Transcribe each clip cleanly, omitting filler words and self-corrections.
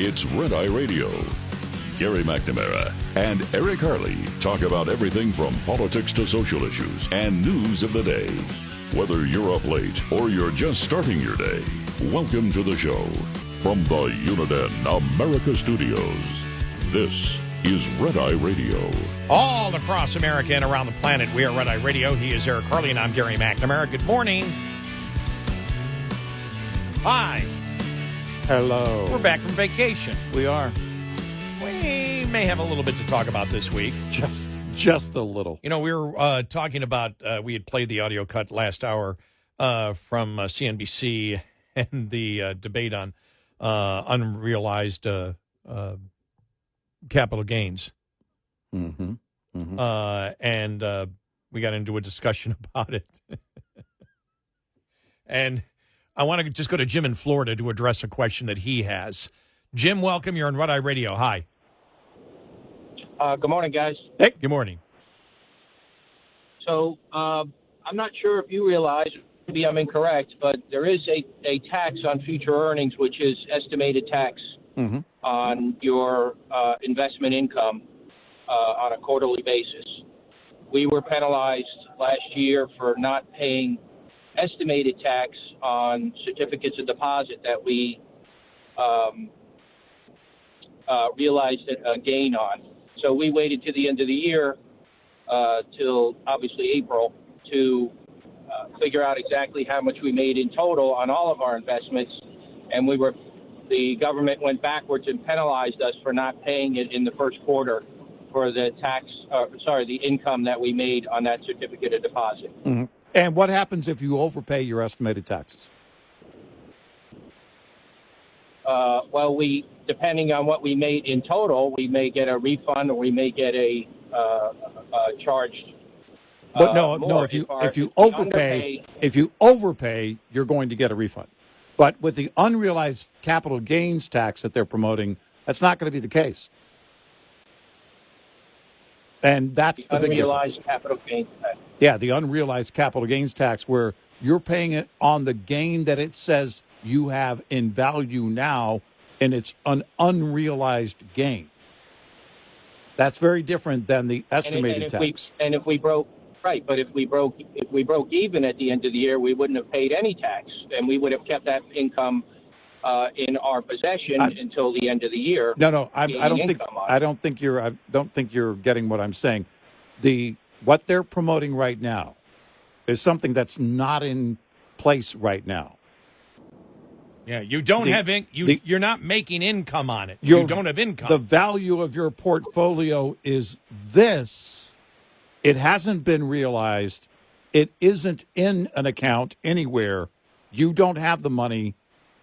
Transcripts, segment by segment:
It's Red Eye Radio. Gary McNamara and Eric Harley talk about everything from politics to social issues and news of the day. Whether you're up late or you're just starting your day, welcome to the show. From the Uniden America Studios, this is Red Eye Radio. All across America and around the planet, we are Red Eye Radio. He is Eric Harley, and I'm Gary McNamara. Good morning. Hi. Hello. We're back from vacation. We are. We may have a little bit to talk about this week. Just a little. You know, we were talking about, we had played the audio cut last hour from CNBC and the debate on unrealized capital gains. Mm-hmm. Mm-hmm. And we got into a discussion about it. And I want to just go to Jim in Florida to address a question that he has. Jim, welcome. You're on Red Eye Radio. Hi. Good morning, guys. Hey, good morning. So I'm not sure if you realize, maybe I'm incorrect, but there is a tax on future earnings, which is estimated tax on your investment income on a quarterly basis. We were penalized last year for not paying estimated tax on certificates of deposit that we realized a gain on. So we waited to the end of the year, till obviously April, to figure out exactly how much we made in total on all of our investments, and the government went backwards and penalized us for not paying it in the first quarter for the the income that we made on that certificate of deposit. Mm-hmm. And what happens if you overpay your estimated taxes? Well, depending on what we made in total, we may get a refund or we may get a charged. But no. If you overpay, you're going to get a refund. But with the unrealized capital gains tax that they're promoting, that's not going to be the case. And that's the big difference. Unrealized capital gains tax. Yeah, the unrealized capital gains tax, where you're paying it on the gain that it says you have in value now, and it's an unrealized gain. That's very different than the estimated tax. If we broke even at the end of the year, we wouldn't have paid any tax, and we would have kept that income in our possession until the end of the year. No, I don't think you're getting what I'm saying. What they're promoting right now is something that's not in place right now. Yeah, you don't have you're not making income on it. You don't have income. The value of your portfolio is this. It hasn't been realized. It isn't in an account anywhere. You don't have the money.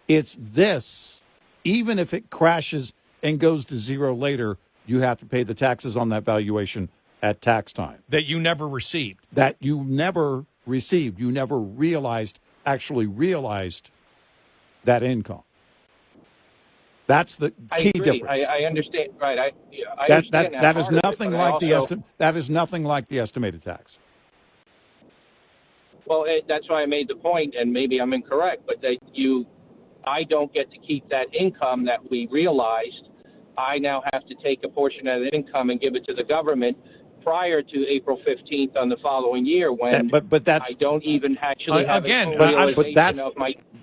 It's this. Even if it crashes and goes to zero later, you have to pay the taxes on that valuation at tax time. That you never received. That you never received. You never actually realized that income. That's the key difference. I understand. Right. I understand that. That is nothing like that is nothing like the estimated tax. Well, that's why I made the point, and maybe I'm incorrect, but I don't get to keep that income that we realized. I now have to take a portion of that income and give it to the government prior to April 15th on the following year, when I don't even actually have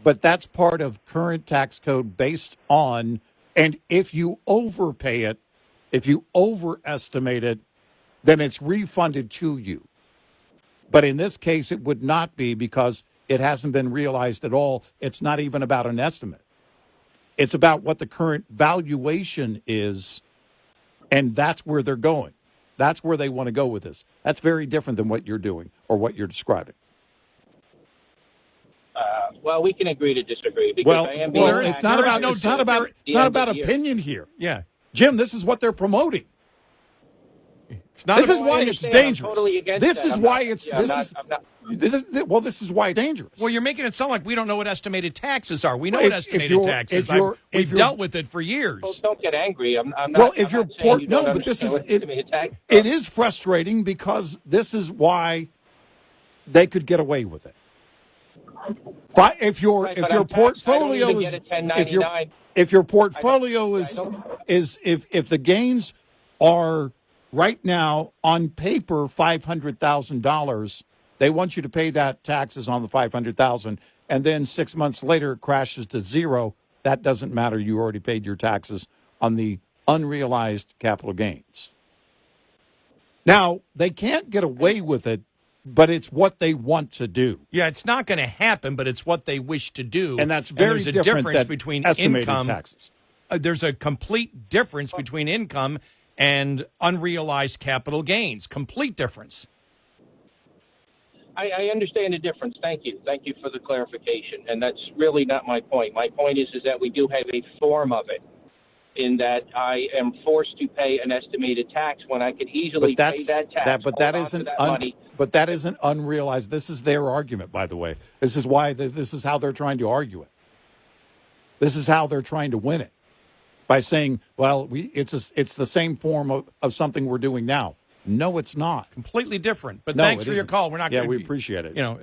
But that's part of current tax code based on, and if you overpay it, if you overestimate it, then it's refunded to you. But in this case, it would not be, because it hasn't been realized at all. It's not even about an estimate. It's about what the current valuation is, and that's where they're going. That's where they want to go with this. That's very different than what you're doing or what you're describing. Well, we can agree to disagree. Because it's not about opinion here. Yeah, Jim, this is what they're promoting. It's not. This is why it's dangerous. This is why it's dangerous. Well, you're making it sound like we don't know what estimated taxes are. We know what estimated taxes are. We've dealt with it for years. Well, don't get angry. I'm not. Well, if you're it is frustrating, because this is why they could get away with it. But if your Right, if but your I'm taxed. I don't portfolio even is get a 1099. if your portfolio I don't. is if the gains are right now on paper $500,000, they want you to pay that taxes on the 500,000, and then 6 months later it crashes to zero. That doesn't matter. You already paid your taxes on the unrealized capital gains. Now, they can't get away with it, but it's what they want to do. Yeah, it's not going to happen, but it's what they wish to do. And that's very there's a different difference than between estimated income. taxes. There's a complete difference between income and unrealized capital gains. Complete difference. I understand the difference. Thank you. Thank you for the clarification. And that's really not my point. My point is that we do have a form of it, in that I am forced to pay an estimated tax when I could easily pay that tax. But that isn't unrealized. This is their argument, by the way. This is why this is how they're trying to argue it. This is how they're trying to win it, by saying, "Well, it's the same form of something we're doing now." No, it's not. Completely different. But No, thanks it for your isn't. call. We're not. Yeah, gonna, we appreciate it. You know,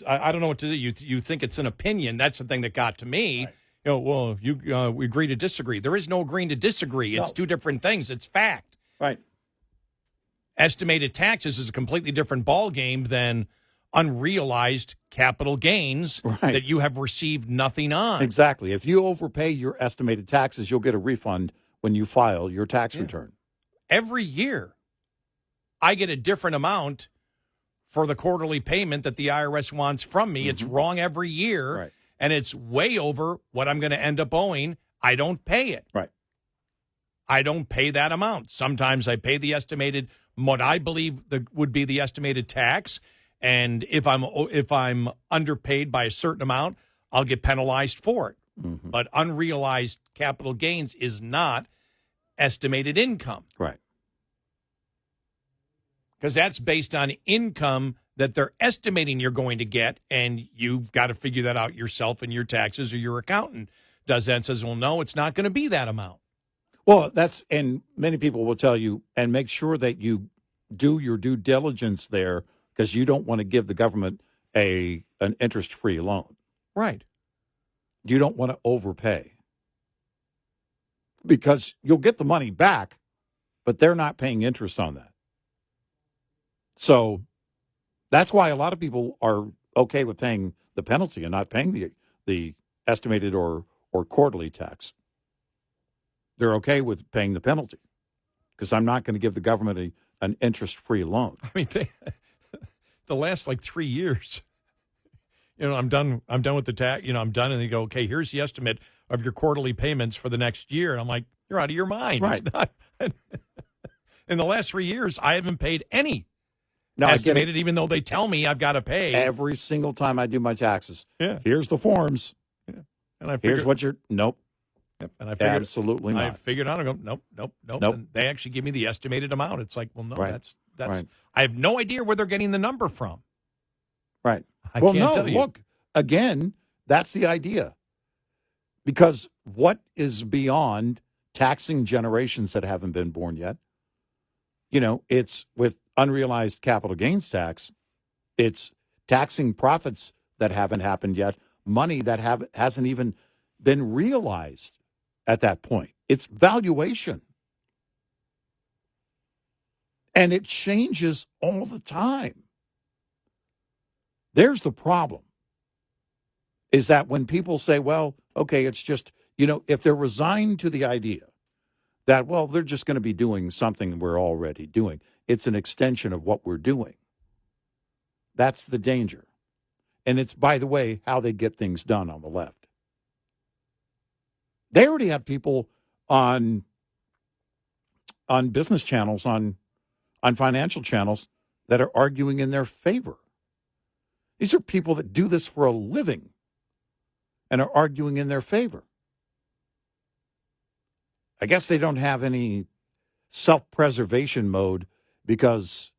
I don't know what to do. You think it's an opinion? That's the thing that got to me. Right. You know, well, we agree to disagree. There is no agreeing to disagree. It's two different things. It's fact. Right. Estimated taxes is a completely different ballgame than unrealized capital gains that you have received nothing on. Exactly. If you overpay your estimated taxes, you'll get a refund when you file your tax return. Every year, I get a different amount for the quarterly payment that the IRS wants from me. It's wrong every year. Right. And it's way over what I'm going to end up owing. I don't pay it. Right. I don't pay that amount. Sometimes I pay the estimated, what I believe would be the estimated tax. And if I'm underpaid by a certain amount, I'll get penalized for it. Mm-hmm. But unrealized capital gains is not estimated income. Right. Because that's based on income that they're estimating you're going to get, and you've got to figure that out yourself in your taxes, or your accountant does that and says, well, no, it's not going to be that amount. Well, and many people will tell you, and make sure that you do your due diligence there, because you don't want to give the government an interest-free loan. Right. You don't want to overpay, because you'll get the money back, but they're not paying interest on that. So that's why a lot of people are okay with paying the penalty and not paying the estimated or quarterly tax. They're okay with paying the penalty, because I'm not going to give the government an interest-free loan. I mean, the last 3 years, I'm done with the tax. I'm done, and they go, okay, here's the estimate of your quarterly payments for the next year. And I'm like, you're out of your mind. Right. It's not. In the last 3 years, I haven't paid any. No, estimated, even though they tell me I've got to pay. Every single time I do my taxes. Yeah. Here's the forms. Yeah. And here's what you're, nope. Yep. And I figured, absolutely not. I figured out, I go, nope. And they actually give me the estimated amount. It's like, well, no, that's right. I have no idea where they're getting the number from. Right. I can't tell you. Look, again, that's the idea. Because what is beyond taxing generations that haven't been born yet? It's with unrealized capital gains tax. It's taxing profits that haven't happened yet, money that hasn't even been realized at that point. It's valuation. And it changes all the time. There's the problem, is that when people say, well, okay, it's just, if they're resigned to the idea that, well, they're just going to be doing something we're already doing. It's an extension of what we're doing. That's the danger. And it's, by the way, how they get things done on the left. They already have people on business channels, on financial channels, that are arguing in their favor. These are people that do this for a living and are arguing in their favor. I guess they don't have any self-preservation mode, because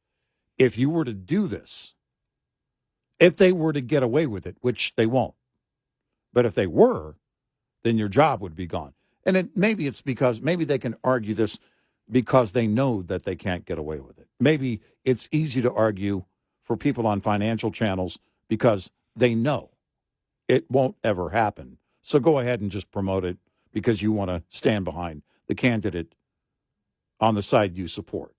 if you were to do this, if they were to get away with it, which they won't, but if they were, then your job would be gone. And maybe they can argue this because they know that they can't get away with it. Maybe it's easy to argue for people on financial channels because they know it won't ever happen. So go ahead and just promote it because you want to stand behind the candidate on the side you support.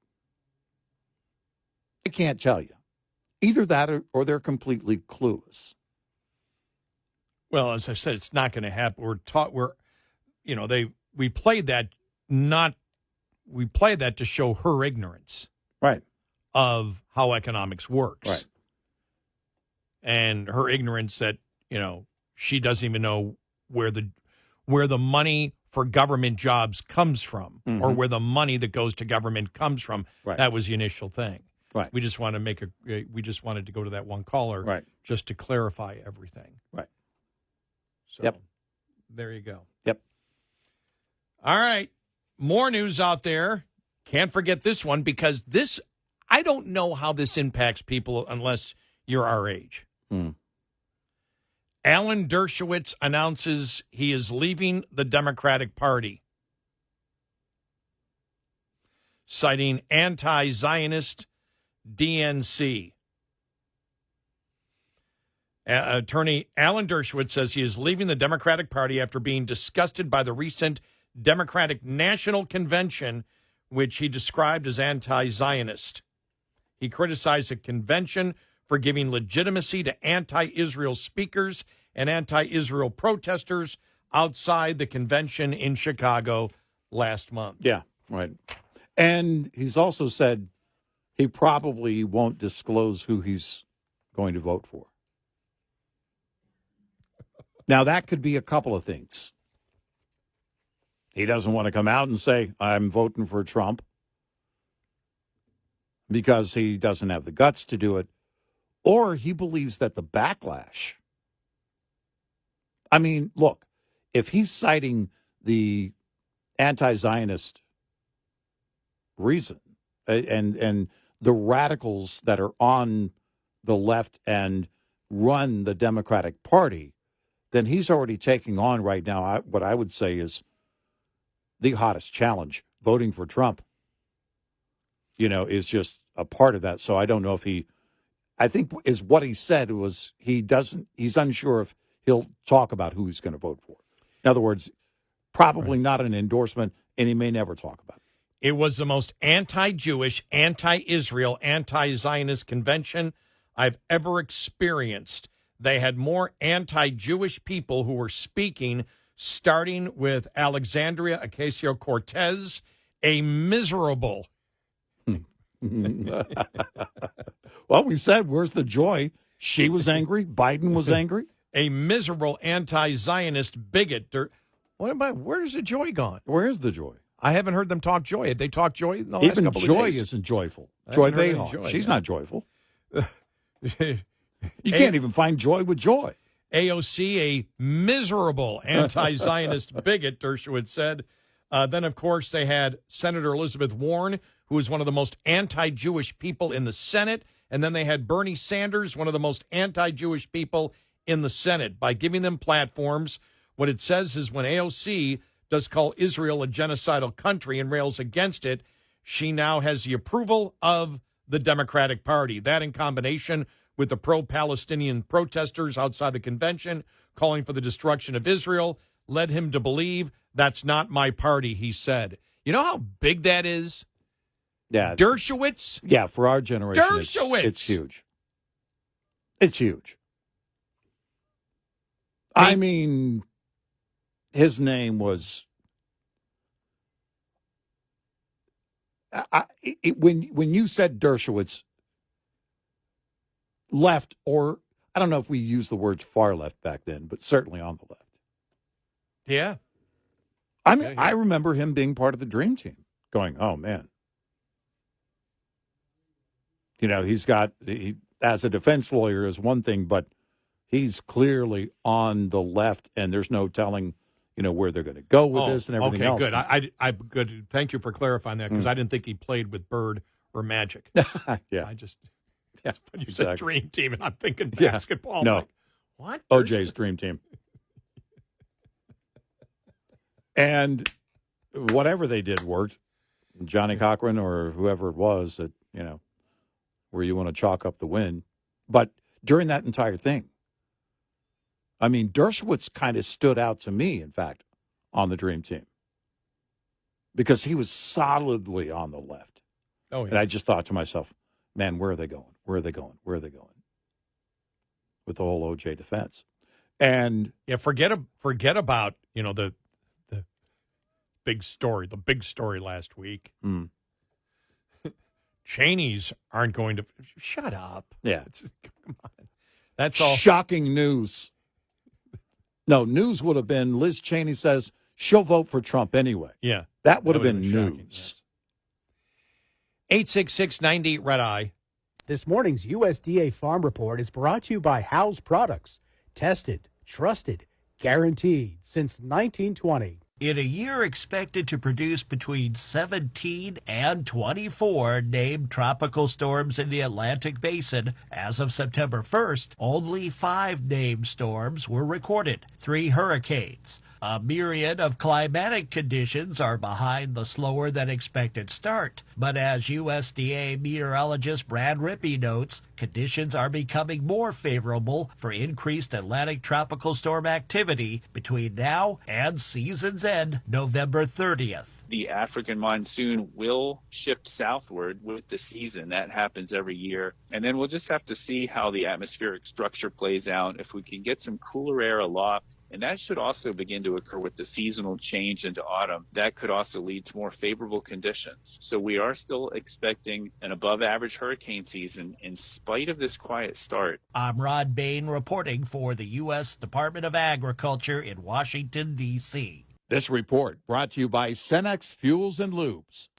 I can't tell you. Either that or they're completely clueless. Well, as I said, it's not going to happen. We played that to show her ignorance. Right. Of how economics works. Right. And her ignorance that, she doesn't even know where the money for government jobs comes from, or where the money that goes to government comes from. Right. That was the initial thing. Right. We just wanted to go to that one caller, right, just to clarify everything. Right. So, yep. There you go. Yep. All right. More news out there. Can't forget this one because I don't know how this impacts people unless you're our age. Alan Dershowitz announces he is leaving the Democratic Party, citing anti-Zionist DNC. Attorney Alan Dershowitz says he is leaving the Democratic Party after being disgusted by the recent Democratic National Convention, which he described as anti-Zionist. He criticized the convention for giving legitimacy to anti-Israel speakers and anti-Israel protesters outside the convention in Chicago last month. Yeah, right. And he's also said he probably won't disclose who he's going to vote for. Now, that could be a couple of things. He doesn't want to come out and say, I'm voting for Trump, because he doesn't have the guts to do it. Or he believes that the backlash. I mean, look, if he's citing the anti-Zionist reason and the radicals that are on the left and run the Democratic Party, then he's already taking on right now what I would say is the hottest challenge. Voting for Trump, is just a part of that. So I don't know if I think is what he said was he's unsure if he'll talk about who he's going to vote for. In other words, probably not an endorsement, and he may never talk about it. It was the most anti-Jewish, anti-Israel, anti-Zionist convention I've ever experienced. They had more anti-Jewish people who were speaking, starting with Alexandria Ocasio-Cortez, a miserable. Well, we said, where's the joy? She was angry. Biden was angry. A miserable anti-Zionist bigot. Where's the joy gone? Where's the joy? I haven't heard them talk joy. Did they talk joy in the last couple of days? Even joy isn't joyful. Joy Behar. She's not joyful. You can't even find joy with joy. AOC, a miserable anti-Zionist bigot, Dershowitz said. Then, of course, they had Senator Elizabeth Warren, who is one of the most anti-Jewish people in the Senate. And then they had Bernie Sanders, one of the most anti-Jewish people in the Senate. By giving them platforms, what it says is when AOC does call Israel a genocidal country and rails against it, she now has the approval of the Democratic Party. That in combination with the pro-Palestinian protesters outside the convention calling for the destruction of Israel led him to believe that's not my party, he said. You know how big that is? Yeah. Dershowitz? Yeah, for our generation, Dershowitz! It's huge. It's huge. I mean, his name was... when you said Dershowitz, left, or I don't know if we used the word far left back then, but certainly on the left. Yeah. I mean, I remember him being part of the Dream Team, going, oh, man. He as a defense lawyer is one thing, but he's clearly on the left, and there's no telling, where they're going to go with this and everything else. Okay, good. I good. Thank you for clarifying that, because I didn't think he played with Bird or Magic. Yeah. When you said Dream Team, and I'm thinking Yeah. basketball. No. Like, what? OJ's Dream Team. And whatever they did worked. Johnny Cochran or whoever it was that, where you want to chalk up the win. But during that entire thing, I mean, Dershowitz kind of stood out to me, in fact, on the Dream Team because he was solidly on the left. Oh, yeah. And I just thought to myself, man, where are they going? Where are they going? Where are they going? With the whole OJ defense. And yeah, forget about, the big story last week. Mm. Cheneys aren't going to shut up. Yeah. Come on. That's all. Shocking news. No, news would have been Liz Cheney says she'll vote for Trump anyway. Yeah. That would have been shocking, news. Yes. 866-98 Red Eye. This morning's USDA Farm Report is brought to you by Howe's Products. Tested, trusted, guaranteed since 1920. In a year expected to produce between 17 and 24 named tropical storms in the Atlantic Basin, as of September 1st, only 5 named storms were recorded, 3 hurricanes. A myriad of climatic conditions are behind the slower than expected start. But as USDA meteorologist Brad Rippey notes, conditions are becoming more favorable for increased Atlantic tropical storm activity between now and season's end, November 30th. The African monsoon will shift southward with the season. That happens every year. And then we'll just have to see how the atmospheric structure plays out. If we can get some cooler air aloft, and that should also begin to occur with the seasonal change into autumn. That could also lead to more favorable conditions. So we are still expecting an above average hurricane season in spite of this quiet start. I'm Rod Bain reporting for the U.S. Department of Agriculture in Washington, D.C. This report brought to you by Cenex Fuels and Lubes.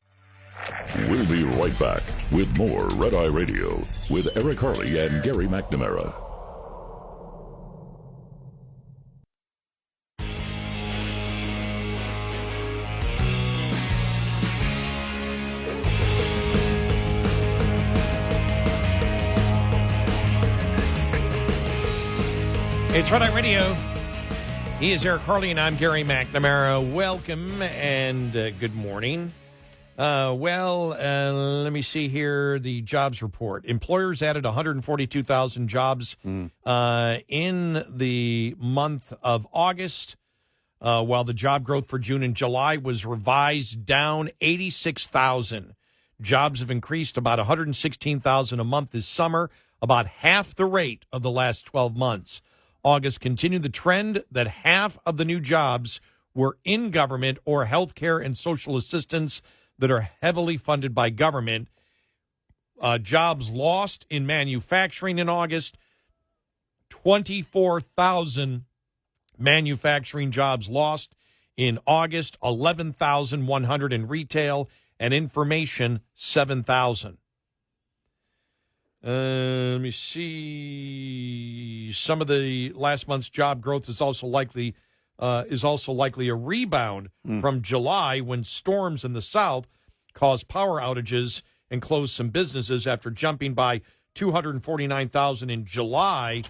We'll be right back with more Red Eye Radio with Eric Harley and Gary McNamara. It's Red Eye Radio. He is Eric Harley, and I'm Gary McNamara. Welcome and good morning. Let me see here. The jobs report. Employers added 142,000 jobs in the month of August, while the job growth for June and July was revised down 86,000. Jobs have increased about 116,000 a month this summer, about half the rate of the last 12 months. August continued the trend that half of the new jobs were in government or healthcare and social assistance that are heavily funded by government. Jobs lost in manufacturing in August, 24,000 manufacturing jobs lost in August, 11,100 in retail, and information, 7,000. Let me see. Some of the last month's job growth is also likely a rebound from July, when storms in the South caused power outages and closed some businesses after jumping by 249,000 in July.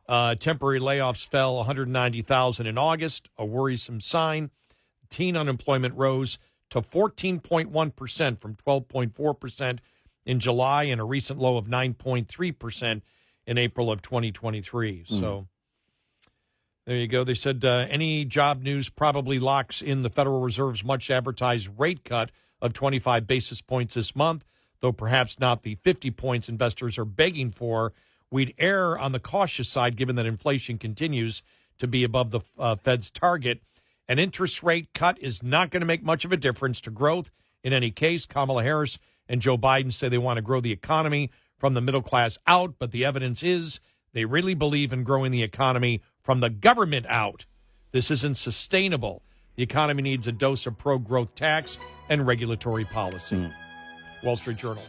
Temporary layoffs fell 190,000 in August, a worrisome sign. Teen unemployment rose to 14.1% from 12.4% in July, and a recent low of 9.3% in April of 2023. So there you go. They said any job news probably locks in the Federal Reserve's much-advertised rate cut of 25 basis points this month, though perhaps not the 50 points investors are begging for. We'd err on the cautious side, given that inflation continues to be above the Fed's target. An interest rate cut is not going to make much of a difference to growth. In any case, Kamala Harris and Joe Biden say they want to grow the economy from the middle class out, but the evidence is they really believe in growing the economy from the government out. This isn't sustainable. The economy needs a dose of pro-growth tax and regulatory policy. Wall Street Journal.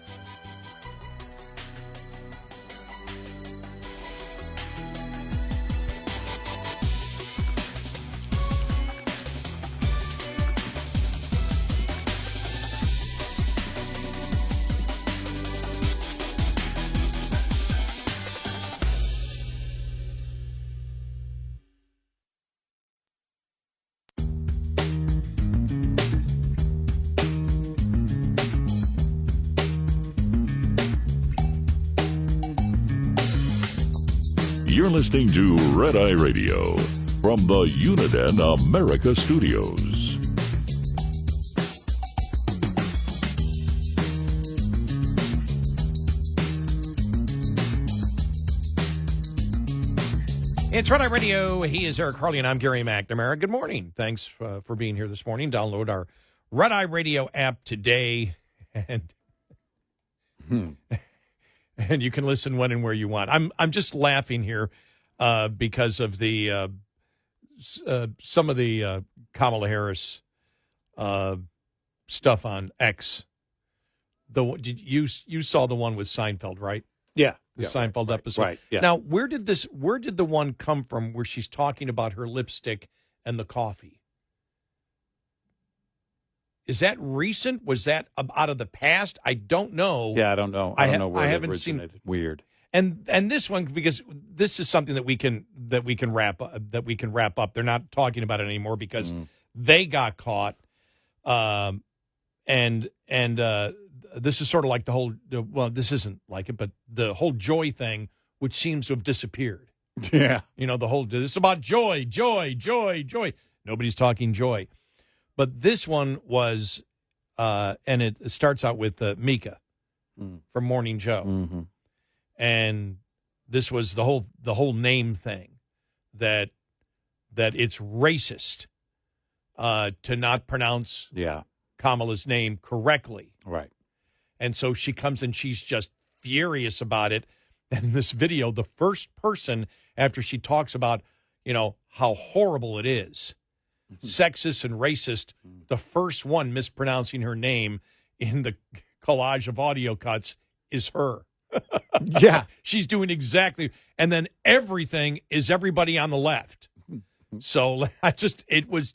You're listening to Red Eye Radio from the Uniden America Studios. It's Red Eye Radio. He is Eric Harley, and I'm Gary McNamara. Good morning. Thanks for being here this morning. Download our Red Eye Radio app today, and and you can listen when and where you want. I'm just laughing here because of the some of the Kamala Harris stuff on X. You saw the one with Seinfeld, right? Yeah. The Seinfeld episode. Right. Yeah. Now, where did the one come from where she's talking about her lipstick and the coffee? Is that recent? Was that out of the past? I don't know. Yeah, I don't know. I don't know where I it haven't originated. seen. Weird. And this one, because this is something that we can wrap up. They're not talking about it anymore because they got caught. This is sort of like the whole, well, this isn't like it, but the whole joy thing, which seems to have disappeared. Yeah. You know, this is about joy. Nobody's talking joy. But this one was, and it starts out with Mika from Morning Joe. Mm-hmm. And this was the whole name thing, that it's racist to not pronounce Kamala's name correctly. Right. And so she comes and she's just furious about it. And in this video, the first person, after she talks about, how horrible it is, sexist and racist, the first one mispronouncing her name in the collage of audio cuts is her. Yeah. She's doing exactly. And then everything is everybody on the left. So it was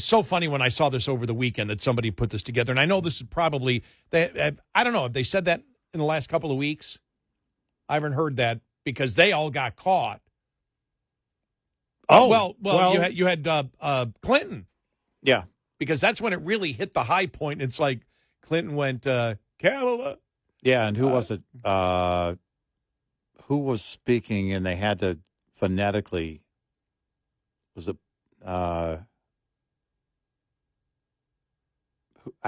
so funny when I saw this over the weekend that somebody put this together. And I know this is probably, I don't know, have they said that in the last couple of weeks? I haven't heard that because they all got caught. Oh, well, you had Clinton. Yeah. Because that's when it really hit the high point. It's like Clinton went, Kamala. Yeah, and who was it? Who was speaking and they had to phonetically, was it, I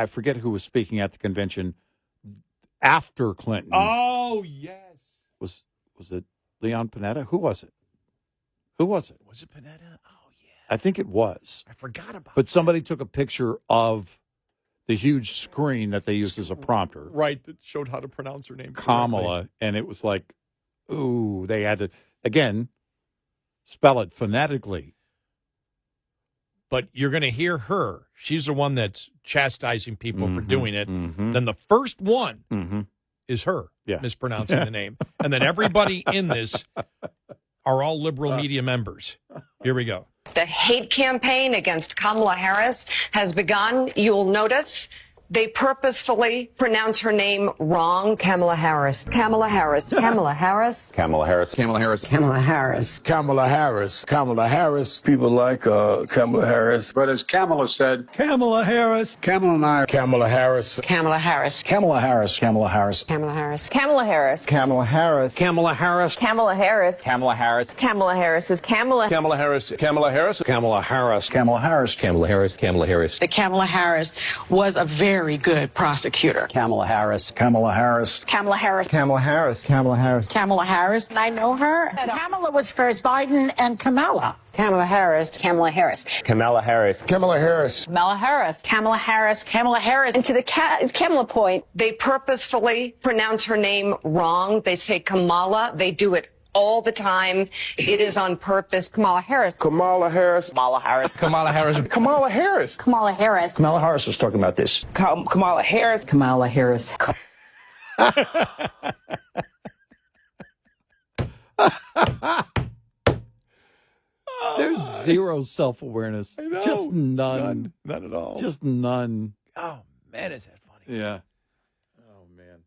forget who was speaking at the convention after Clinton. Oh, yes. Was it Leon Panetta? Who was it? Was it Panetta? Oh, yeah. I think it was. I forgot about But somebody took a picture of the huge screen that they used as a prompter. Right, that showed how to pronounce her name. Kamala, correctly. and it was like, ooh, they had to, again, spell it phonetically. But you're going to hear her. She's the one that's chastising people for doing it. Mm-hmm. Then the first one is her mispronouncing the name. And then everybody in this are all liberal media members. Here we go. The hate campaign against Kamala Harris has begun. You'll notice they purposefully pronounce her name wrong. Kamala Harris. Kamala Harris. Kamala Harris. Kamala Harris. Kamala Harris. Kamala Harris. Kamala Harris. Kamala Harris. People like Kamala Harris. But as Kamala said, Kamala Harris. Kamala and I. Kamala Harris. Kamala Harris. Kamala Harris. Kamala Harris. Kamala Harris. Kamala Harris. Kamala Harris. Kamala Harris. Kamala Harris. Kamala Harris. Kamala Harris is Kamala. Kamala Harris. Kamala Harris. Kamala Harris. Kamala Harris. Kamala Harris. Kamala Harris. That Kamala Harris was a very good prosecutor. Kamala Harris. Kamala Harris. Kamala Harris. Kamala Harris. Kamala Harris. Kamala Harris. I know her. Kamala was first Biden and Kamala. Kamala Harris. Kamala Harris. Kamala Harris. Kamala Harris. Kamala Harris. Kamala Harris. Kamala Harris. And to the Kamala point, they purposefully pronounce her name wrong. They say Kamala. They do it all the time. It is on purpose. Kamala Harris. Kamala Harris. Kamala Harris. Kamala Harris. Kamala Harris. Kamala Harris. Kamala Harris was talking about this. Kamala Harris. Kamala Harris. There's zero self-awareness. Just none. None at all. Just none. Oh, man, is that funny. Yeah. Oh, man.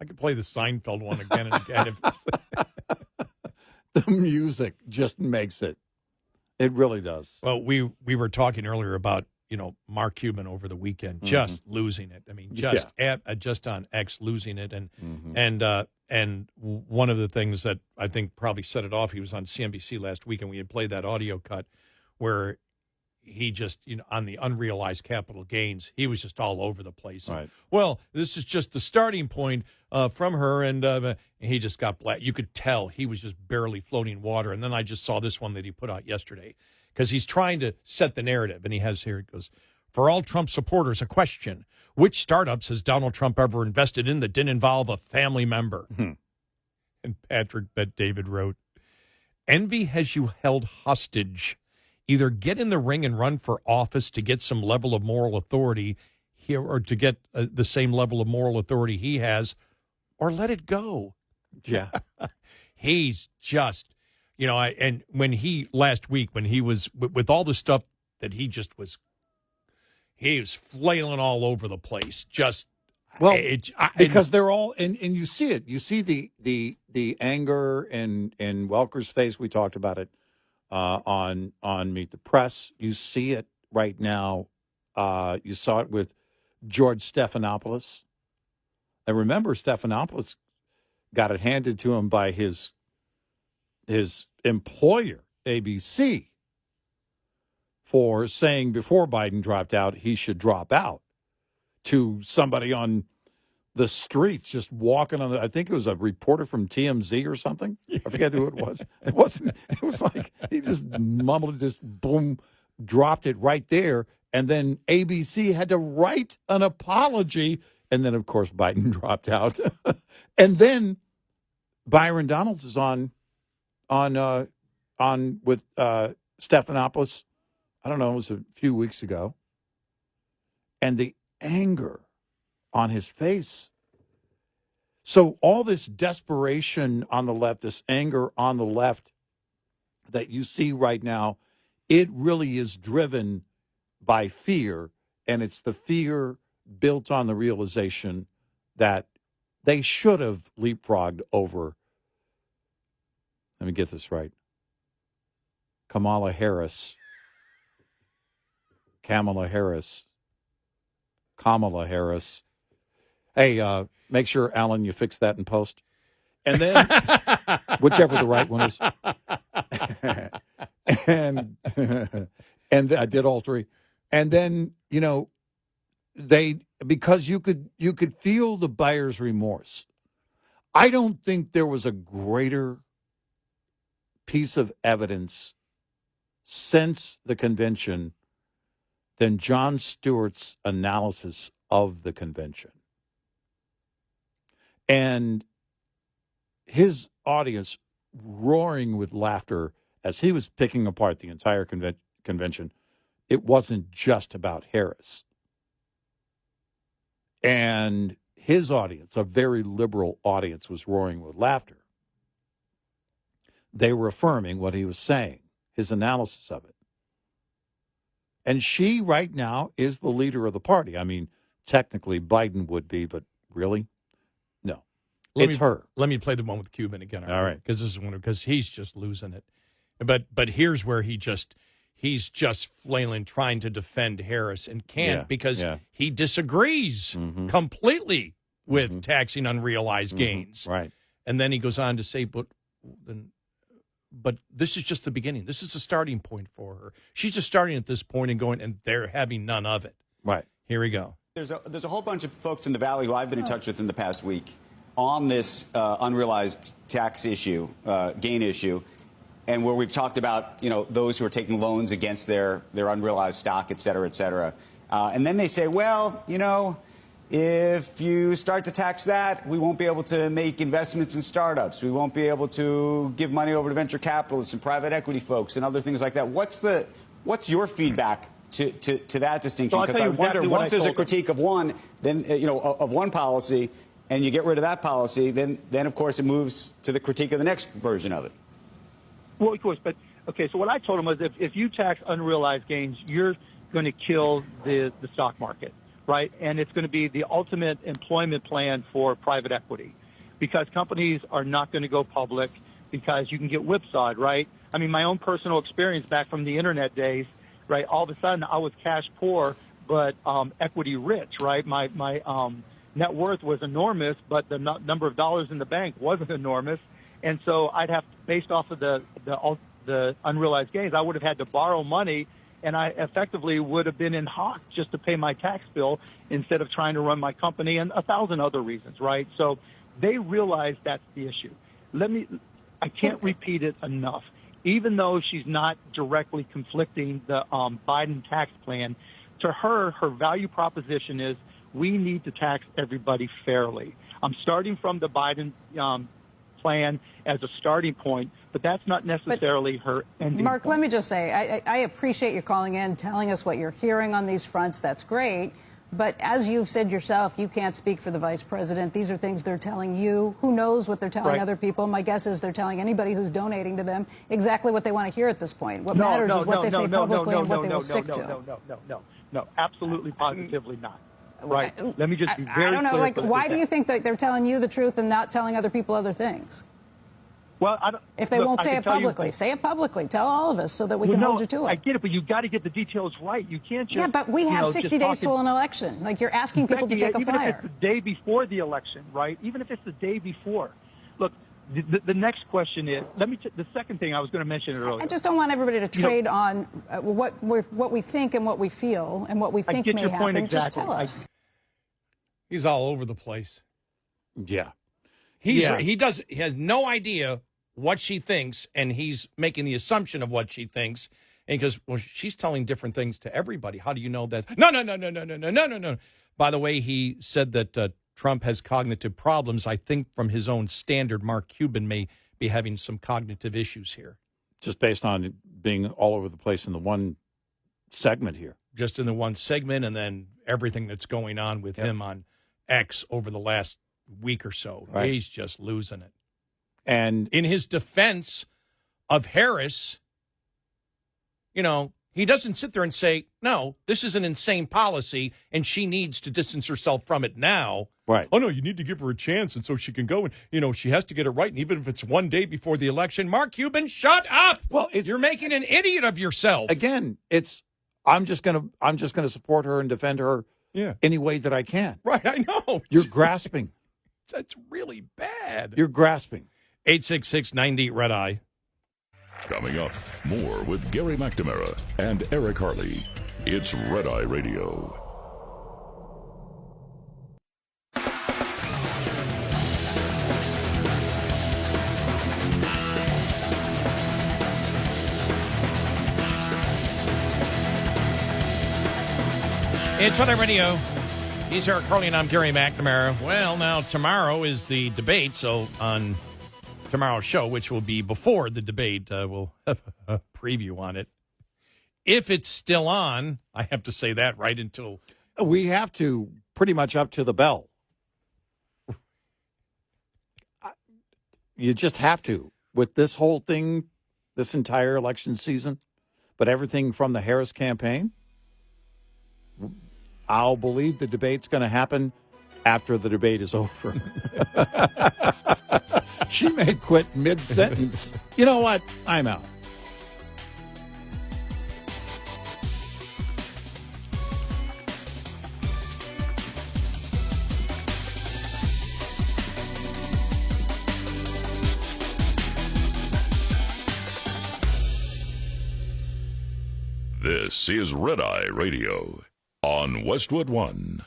I could play the Seinfeld one again and again. The music just makes it. It really does. Well, we were talking earlier about, Mark Cuban over the weekend, just losing it. I mean, just on X losing it, and one of the things that I think probably set it off. He was on CNBC last week, and we had played that audio cut where he just, on the unrealized capital gains, he was just all over the place. Right. Well, this is just the starting point from her, and he just got black. You could tell he was just barely floating water. And then I just saw this one that he put out yesterday because he's trying to set the narrative. And he has here, it goes, for all Trump supporters, a question. Which startups has Donald Trump ever invested in that didn't involve a family member? And Patrick Bet David wrote, envy has you held hostage. Either get in the ring and run for office to get some level of moral authority here, or to get the same level of moral authority he has, or let it go. Yeah. He's just, and when he, last week, when he was, with all the stuff that he was flailing all over the place. Just, because they're all, and you see it. You see the anger in Welker's face. We talked about it. On Meet the Press. You see it right now. You saw it with George Stephanopoulos. And remember, Stephanopoulos got it handed to him by his employer, ABC, for saying before Biden dropped out, he should drop out, to somebody on the streets just walking on I think it was a reporter from TMZ or something. I forget who it was. It was like he just mumbled, just boom, dropped it right there. And then ABC had to write an apology. And then, of course, Biden dropped out. And then Byron Donalds is on with Stephanopoulos. I don't know, it was a few weeks ago. And the anger on his face. So all this desperation on the left, this anger on the left that you see right now, it really is driven by fear, and it's the fear built on the realization that they should have leapfrogged over, let me get this right, Kamala Harris. Hey, make sure, Alan, you fix that in post. And then, whichever the right one is. and I did all three. And then, because you could feel the buyer's remorse. I don't think there was a greater piece of evidence since the convention than Jon Stewart's analysis of the convention. And his audience roaring with laughter as he was picking apart the entire convention. It wasn't just about Harris. And his audience, a very liberal audience, was roaring with laughter. They were affirming what he was saying, his analysis of it. And she, right now, is the leader of the party. I mean, technically, Biden would be, but really? No. It's her. Let me play the one with Cuban again. All right. Because he's just losing it. But here's where he's just flailing, trying to defend Harris, and can't because he disagrees completely with taxing unrealized gains. Right. And then he goes on to say, but this is just the beginning. This is a starting point for her. She's just starting at this point and going, and they're having none of it. Right. Here we go. There's a whole bunch of folks in the Valley who I've been in touch with in the past week on this unrealized tax issue, gain issue, and where we've talked about, those who are taking loans against their unrealized stock, et cetera, et cetera. And then they say, well, if you start to tax that, we won't be able to make investments in startups. We won't be able to give money over to venture capitalists and private equity folks and other things like that. What's your feedback to that distinction? Because I wonder, once there's a critique of one, then of one policy, and you get rid of that policy, then of course it moves to the critique of the next version of it. Well, of course, but okay. So what I told him was, if you tax unrealized gains, you're going to kill the stock market, right? And it's going to be the ultimate employment plan for private equity, because companies are not going to go public because you can get whipsawed, right? I mean, my own personal experience back from the internet days, right? All of a sudden, I was cash poor, but equity rich, right? My net worth was enormous, but the number of dollars in the bank wasn't enormous. And so I'd have, based off of the unrealized gains, I would have had to borrow money, and I effectively would have been in hock just to pay my tax bill instead of trying to run my company and 1,000 other reasons, right? So they realize that's the issue. I can't repeat it enough. Even though she's not directly conflicting the Biden tax plan, to her value proposition is we need to tax everybody fairly. I'm starting from the Biden plan as a starting point, but that's not necessarily her ending Mark, point. let me just say, I appreciate you calling in, telling us what you're hearing on these fronts. That's great. But as you've said yourself, you can't speak for the vice president. These are things they're telling you. Who knows what they're telling other people? My guess is they're telling anybody who's donating to them exactly what they want to hear at this point. What matters is what they say publicly and what they will stick to. No, absolutely, positively not. Right. Let me just be very clear. I don't know, like, why do you think that they're telling you the truth and not telling other people other things? Well, if they won't say it publicly, say it publicly. Tell all of us so that we can hold you to it. I get it, but you've got to get the details right. You can't just... Yeah, but we have 60 days till an election. Like, you're asking people to take a even flyer. Even if it's the day before the election, right? Even if it's the day before. Look, the next question is, the second thing I was going to mention earlier. I just don't want everybody to trade on what we think and what we feel and what we think may happen. Point exactly. Just tell us. He's all over the place. Yeah. He has no idea what she thinks, and he's making the assumption of what she thinks. And because, well, she's telling different things to everybody. How do you know that? No. By the way, he said that Trump has cognitive problems. I think from his own standard, Mark Cuban may be having some cognitive issues here. Just based on it being all over the place in the one segment here. Just in the one segment, and then everything that's going on with him on X over the last week or so. Right. He's just losing it. And in his defense of Harris, he doesn't sit there and say, no, this is an insane policy, and she needs to distance herself from it now. Right. Oh, no, you need to give her a chance, and so she can go, and, she has to get it right, and even if it's one day before the election. Mark Cuban, shut up! Well, you're making an idiot of yourself. Again, I'm just gonna support her and defend her any way that I can. Right, I know. You're grasping. That's really bad. You're grasping. 866-90-RED-EYE. Coming up, more with Gary McNamara and Eric Harley. It's Red Eye Radio. It's Red Eye Radio. He's Eric Harley, and I'm Gary McNamara. Well, now, tomorrow is the debate, so on tomorrow's show, which will be before the debate, we'll have a preview on it. If it's still on, I have to say that right until... We have to pretty much up to the bell. You just have to. With this whole thing, this entire election season, but everything from the Harris campaign, I'll believe the debate's going to happen after the debate is over. She may quit mid-sentence. You know what? I'm out. This is Red Eye Radio on Westwood One.